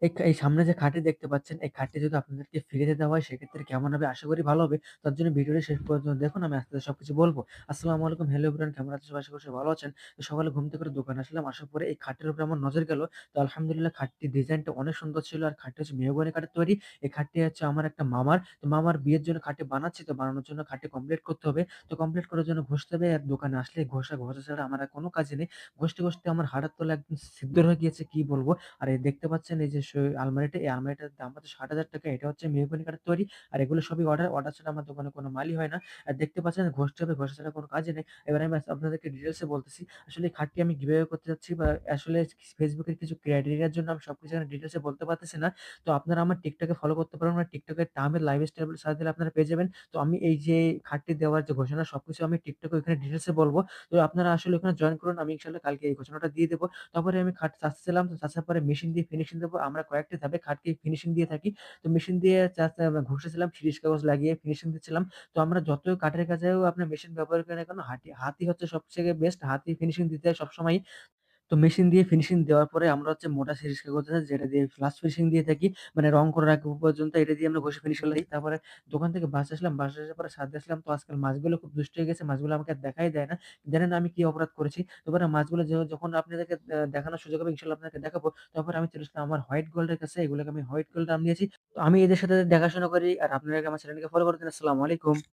এই সামনে যে খাটটি দেখতে পাচ্ছেন, এই খাটটি যদি আপনাদেরকে ফ্রিতে দেওয়া হয় সেক্ষেত্রে কেমন হবে? আশা করি ভালো হবে। তার জন্য ভিডিওটি শেষ পর্যন্ত দেখুন, আমি আস্তে, আস্তে সবকিছু বলব। আসসালামু আলাইকুম, হ্যালো এভরিওয়ান, কেমন আছেন সবাই? আশা করি সবাই ভালো আছেন। তো সকালে ঘুম থেকে উঠে দোকানে আসলাম। আসার পরে এই খাটটির উপরে আমার নজর গেল। তো আলহামদুলিল্লাহ খাটটির ডিজাইনটা অনেক সুন্দর ছিল। আর খাটটি হচ্ছে মেহগনি কাঠের তৈরি। এই খাটটি হচ্ছে আমার একটা মামার। তো মামার বিয়ের জন্য খাটটি বানাচ্ছি। তো বানানোর জন্য খাটটি কমপ্লিট করতে হবে। তো কমপ্লিট করার জন্য ঘষতে হবে। আর দোকানে আসলে ঘষা ছাড়া আমার আর কোনো কাজই নেই। ঘষতে, ঘষতে আমার হাড়ের তলা একদম ছিদ্র হয়ে গিয়েছে, কি বলব? আর এই দেখতে পাচ্ছেন এই যে আলমারিটা, এই আলমারিটার দাম হচ্ছে ৳৬০,০০০। এটা হচ্ছে মেহগনি কাঠের তৈরি। আর এগুলো সবই অর্ডার। অর্ডার ছাড়া আমার দোকানে কোনো মালই হয় না। আর দেখতে পাচ্ছেন ঘষতে হবে, ঘষা ছাড়া কোনো কাজই নেই। এবার আমি আপনাদেরকে ডিটেইলস এ বলতেছি। আসলে এই খাটটি আমি কিভাবে করতে যাচ্ছি, বা আসলে Facebook এর কিছু ক্রাইটেরিয়ার জন্য আমি সবকিছু এখানে ডিটেইলস এ বলতে পারতেছি না। তো আপনারা আমার TikTok এ ফলো করতে পারেন। আমার TikTok এর তাহমিদ লাইফস্টাইল বলে সার্চ দিলে আপনারা পেয়ে যাবেন। তো আমি এই যে খাটটি দেওয়ার যে ঘোষণা সবকিছু আমি TikTok এ ওখানে ডিটেইলস এ বলব। তো আপনারা আসলে ওখানে জয়েন করুন। আমি ইনশাআল্লাহ কালকে এই ঘোষণাটা দিয়ে দেব। তারপরে আমি খাট চাচ্ছিলাম, তো চাচার পরে মেশিন দিয়ে ফিনিশিং দেব। আমরা কয়েকটি ধাপে খাটকে ফিনিশিং দিয়ে থাকি। তো মেশিন দিয়ে ঘষেছিলাম, সিরিজ কাগজ লাগিয়ে ফিনিশিং দিচ্ছিলাম। তো আমরা যতই কাঠের কাজেও আপনার মেশিন ব্যবহার করি না কেন, হাতই হচ্ছে সবথেকে বেস্ট। হাতই ফিনিশিং দিতে হয় সবসময়ই। তো মেশিন দিয়ে ফিনিশিং দেওয়ার পরে আমরা হচ্ছে মোটা সিরিজ কাগজ আছে যেটা দিয়ে ফ্লাশ ফিনিশিং দিয়ে থাকি। মানে রং করার আগ পর্যন্ত এটা দিয়ে আমরা ঘষে ফিনিশ করে দেই। তারপরে দোকান থেকে বাসায় আসলাম। বাসায় আসার পরে ছাদে আসলাম। তো আজকাল মাছগুলো খুব দুষ্ট হয়ে গেছে। মাছগুলো আমাকে আর দেখাই দেয় না। জানেন আমি কি অপরাধ করেছি? তারপরে মাছগুলো যখন আপনাদেরকে দেখানোর সুযোগ হবে ইনশাআল্লাহ আপনাদেরকে দেখাবো। তারপরে আমি চলে আসলাম আমার হোয়াইট গোল্ড এর কাছে। এগুলোকে আমি হোয়াইট গোল্ড নাম দিয়েছি। তো আমি এদের সাথে দেখাশোনা করি। আর আপনারা আমার চ্যানেলকে ফলো করে দিন। আসসালামু আলাইকুম।